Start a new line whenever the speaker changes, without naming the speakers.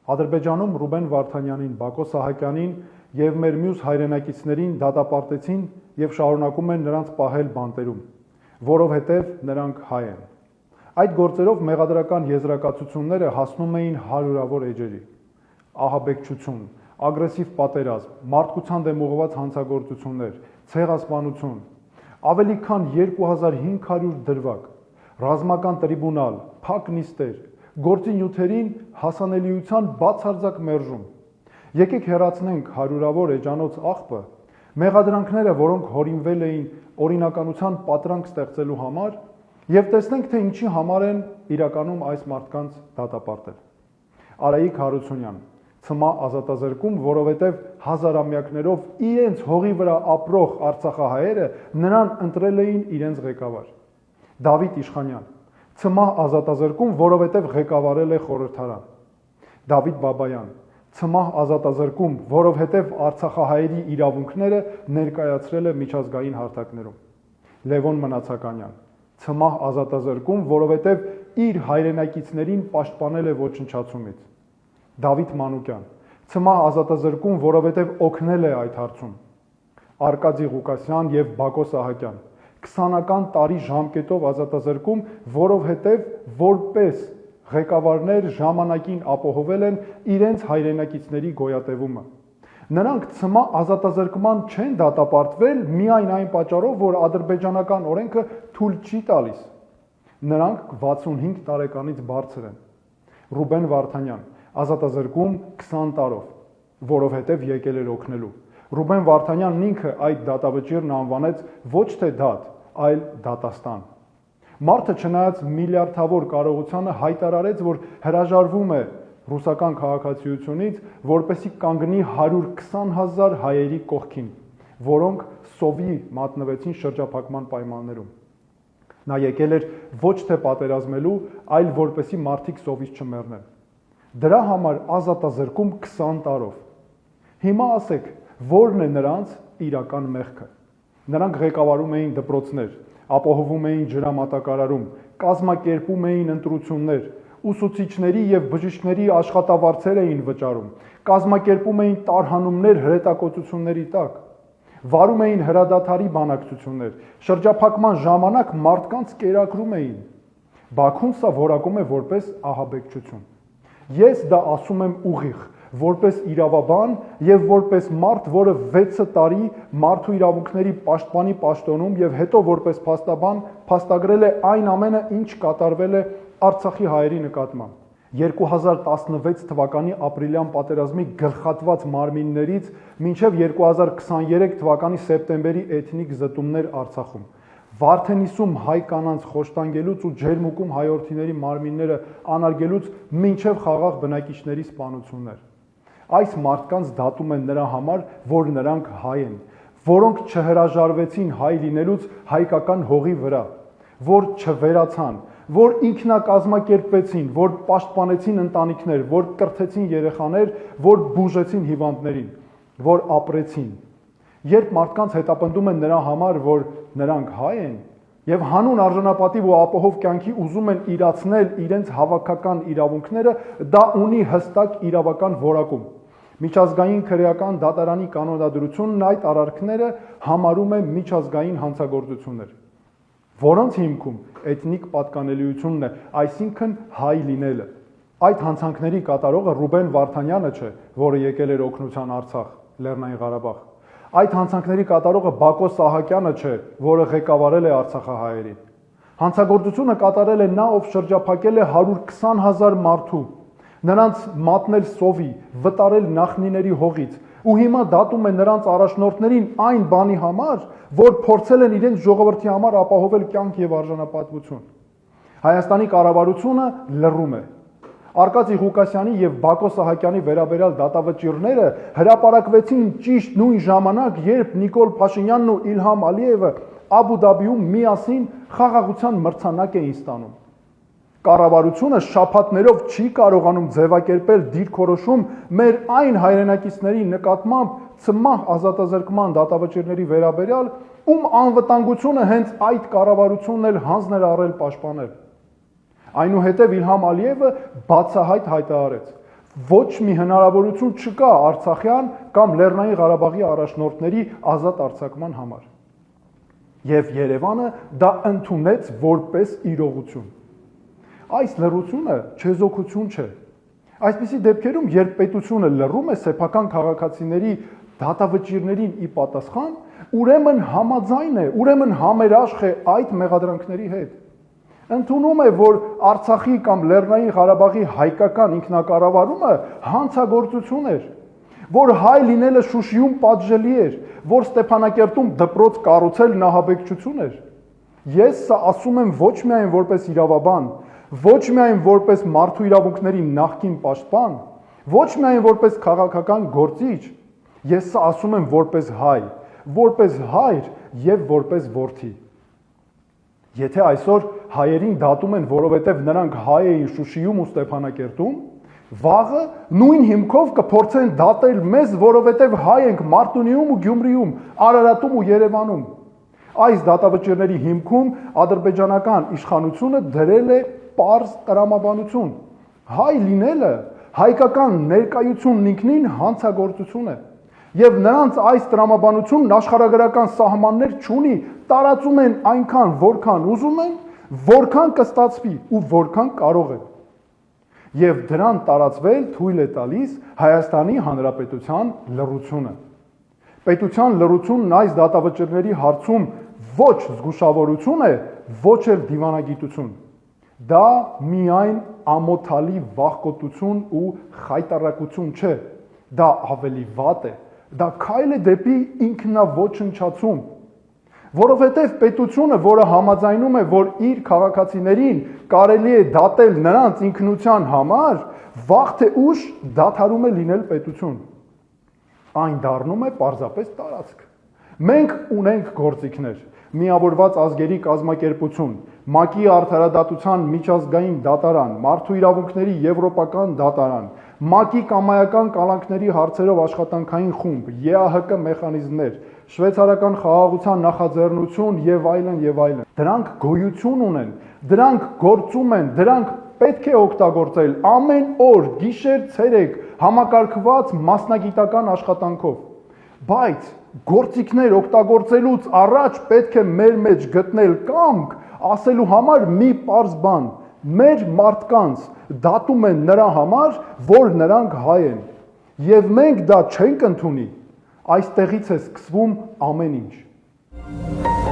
Ադրբեջանում Ռուբեն Վարդանյանին, Բակո Սահակյանին եւ մեր մյուս հայրենակիցներին դատապարտեցին եւ շարունակում են նրանց պահել բանտերում, որովհետեւ նրանք հայ են։ Այդ գործերով մեղադրական եզրակացությունները հասնում էին հարյուրավոր էջերի։ Ահաբեկչություն, ագրեսիվ պատերազմ, մարդկության դեմ ուղղված հանցագործություններ, ցեղասպանություն, ավելի քան 2500 դրվագ, ռազմական տրիբունալ, փակ նիստեր, գործի նյութերին հասանելիության բացարձակ մերժում։ Եկեք հեռացնենք հարյուրավոր էջանոց աղբը, մեղադրանքները, որոնք հորինվել էին օրինականության պատրանք ստեղծելու համար, եւ տեսնենք, թե ինչի համար են իրականում այս մարդկանց դատապարտել։ Արայիկ Հարությունյան, Ցմա ազատազրկում, որովհետև հազարամյակներով իրենց հողի վրա ապրող արցախահայերը նրան ընտրել էին իրենց ղեկավար։ Դավիթ Իշխանյան, Ցմա ազատազրկում, որովհետև ղեկավարել է խորհրդարան։ Դավիթ Բաբայան, Ցմա ազատազրկում, որովհետև արցախահայերի իրավունքները ներկայացրել է միջազգային հարթակներում։ Լևոն Մնացականյան, Ցմա ազատազրկում, որովհետև իր հայրենակիցներին պաշտպանել է ոչնչացումից։ Դավիթ Մանուկյան, Ցմա ազատազրկում, որովհետև օգնել է այդ հարցում։ Արկադի Ղուկասյան եւ Բակո Սահակյան, 20-ական տարի ժամկետով ազատազրկում, որովհետև որպես ղեկավարներ ժամանակին ապահովել են իրենց հայրենակիցների գոյատևումը։ Նրանք Ցմա ազատազրկման չեն դատապարտվել միայն այն պատճառով, որ ադրբեջանական օրենքը թույլ չի տալիս։ Նրանք 65 տարեկանից բարձր են։ Ռուբեն Վարդանյան, ազատազրկում 20 տարով, որովհետև եկել էր օգնելու։ Ռուբեն Վարդանյանն ինքը այդ դատավճիռն անվանեց ոչ թե դատ, այլ դատաստան։ Մարդը չնայած միլիարդավոր կարողությանը հայտարարեց, որ հրաժարվում է ռուսական քաղաքացիությունից, որպեսզի կանգնի 120,000 հայերի կողքին, որոնք սովի մատնվեցին շրջափակման պայմաններում։ Նա եկել էր ոչ թե պատերազմելու, այլ որպեսզի մարդիկ սովից չմեռնեն։ Դրա համար ազատազրկում 20 տարով։ Հիմա ասեք, որն է նրանց իրական մեղքը։ Նրանք ղեկավարում էին դպրոցներ, ապահովում էին ջրամատակարարում, կազմակերպում էին ընտրություններ, ուսուցիչների եւ բժիշկների աշխատավարձեր էին վճարում, կազմակերպում էին տարհանումներ հրետակոծությունների տակ, վարում էին հրադադարի բանակցություններ, շրջափակման ժամանակ մարդկանց կերակրում էին։ Բաքուն սա որակում է որպես ահաբեկչություն։ Ես դա ասում եմ ուղիղ, որպես իրավաբան եւ որպես մարդ, որը 6 տարի մարդու իրավունքների պաշտպանի պաշտոնում եւ հետո որպես փաստաբան փաստագրել է այն ամենը, ինչ կատարվել է Արցախի հայերի նկատմամբ։ 2016 թվականի ապրիլյան պատերազմի գլխատված մարմիններից մինչև 2023 թվականի սեպտեմբերի էթնիկ զտումներ Արցախում։ Վարդենիսում հայ կանանց խոշտանգելուց ու ջերմուկում հայորդիների մարմինները անարգելուց մինչև խաղաղ բնակիչների սպանություններ։ Այս մարդկանց դատում են նրա համար, որ նրանք հայ են, որոնք չհրաժարվեցին հայ լինելուց հայկական հողի վրա, որ չվերացան, որ ինքնակազմակերպվեցին, որ պաշտպանեցին ընտանիքներ, որ կրթեցին երեխաներ, որ բուժեցին հիվանդներին, որ ապրեցին։ Երբ մարդկանց հետապնդում են նրա համար, որ նրանք հայ են եւ հանուն արժանապատիվ ու ապահով կյանքի ուզում են իրացնել իրենց հավաքական իրավունքները, դա ունի հստակ իրավական որակում։ Միջազգային քրեական դատարանի կանոնադրությունն այդ արարքները համարում է միջազգային հանցագործություններ, որոնց հիմքում էթնիկ պատկանելիությունն է, այսինքն հայ լինելը։ Այդ հանցանքների կատարողը Ռուբեն Վարդանյանը չէ, որը եկել էր օգնության Արցախ, Լեռնային Ղարաբաղ։ Այդ հանցանքների կատարողը Բակո Սահակյանը չէ, որը ղեկավարել է արցախահայերին։ Հանցագործությունը կատարել է նա, ով շրջափակել է 120,000 մարդու, նրանց մատնել սովի, վտարել նախնիների հողից, ու հիմա դատում է նրանց առաջնորդներին այն բանի համար, որ փորձել են իրենց ժողովրդի համար ապահովել կյանք եւ արժանապատվություն։ Հայաստանի կառավարությունը լռում է։ Արկադի Ղուկասյանի եւ Բակո Սահակյանի վերաբերյալ դատավճիռները հրապարակվեցին ճիշտ նույն ժամանակ, երբ Նիկոլ Փաշինյանն ու Իլհամ Ալիևը Աբու Դաբիում միասին խաղաղության մրցանակ էին ստանում։ Կառավարությունը շաբաթներով չի կարողանում ձևակերպել դիրքորոշում մեր այն հայրենակիցների նկատմամբ Ցմահ ազատազրկման դատավճիռների վերաբերյալ, ում անվտանգությունը հենց այդ կառավարությունն էլ հանձն էր առել պաշտպանել։ Այնուհետև Իլհամ Ալիևը բացահայտ հայտարարեց. Ոչ մի հնարավորություն չկա Արցախյան կամ Լեռնային Ղարաբաղի առաջնորդների ազատ արձակման համար։ Եվ Երևանը դա ընդունեց որպես իրողություն։ Այս լռությունը չեզոքություն չէ։ Այսպիսի դեպքերում, երբ պետությունը լռում է սեփական քաղաքացիների դատավճիռներին ի պատասխան, ուրեմն համաձայն է, ուրեմն համերաշխ է այդ մեղադրանքների հետ։ Ընդունում է, որ Արցախի կամ Լեռնային Ղարաբաղի հայկական ինքնակառավարումը հանցագործություն էր, որ հայ լինելը Շուշիում պատժելի էր, որ Ստեփանակերտում դպրոց կառուցել նահաբեկչություն էր։ Ես սա ասում եմ ոչ միայն որպես իրավաբան, ոչ միայն որպես մարդու իրավունքների նախկին պաշտպան, ոչ միայն որպես քաղաքական գործիչ, ես սա ասում եմ որպես հայր եւ որպես որդի։ Եթե այսօր հայերին դատում են, որովհետև նրանք հայ էին Շուշիում ու Ստեփանակերտում, վաղը նույն հիմքով կփորձեն դատել մեզ, որովհետև հայ ենք Մարտունիում ու Գյումրիում, Արարատում ու Երևանում։ Այս դատավճիռների հիմքում ադրբեջանական իշխանությունը դրել է պարզ տրամաբանություն։ Հայ լինելը, հայկական ներկայությունն ինքնին հանցագործություն է։ Եվ նրանց այս տրամաբանությունն աշխարհագրական սահմաններ չունի, տարածում են այնքան, որքան ուզում են, որքան կստացվի ու որքան կարող են։ Եվ դրան տարածվել թույլ է տալիս Հայաստանի Հանրապետության լռությունը։ Պետության լռությունն այս դատավճիռների հարցում ոչ զգուշավորություն է, ոչ էլ դիվանագիտություն։ Դա միայն ամոթալի վախկոտություն ու խայտառակություն չէ, դա ավելի վատ է, դա քայլ է դեպի ինքնաոչնչացում, որովհետև պետությունը, որը համաձայնում է, որ իր քաղաքացիներին կարելի է դատել նրանց ինքնության համար, վաղ թե ուշ դադարում է լինել պետություն։ Այն դառնում է պարզապես տարածք։ Մենք ունենք գործիքներ, Միավորված ազգերի կազմակերպություն, ՄԱԿ-ի արդարադատության միջազգային դատարան, մարդու իրավունքների եվրոպական դատարան, ՄԱԿ-ի կամայական կալանքների հարցերով աշխատանքային խումբ, ԵԱՀԿ մեխանիզմներ, շվեյցարական խաղաղության նախաձեռնություն եւ այլն։ Դրանք գոյություն ունեն, դրանք գործում են, դրանք պետք է օգտագործել ամեն օր, գիշեր, ցերեկ, համակարգված մասնագիտական աշխատանքով։ Բայց գործիքներ օգտագործելուց առաջ պետք է մեր մեջ գտնել կամք ասելու համար մի պարզ բան. մեր մարդկանց դատում են նրա համար, որ նրանք հայ են, եւ մենք դա չենք ընդունի, այստեղից է սկսվում ամեն ինչ։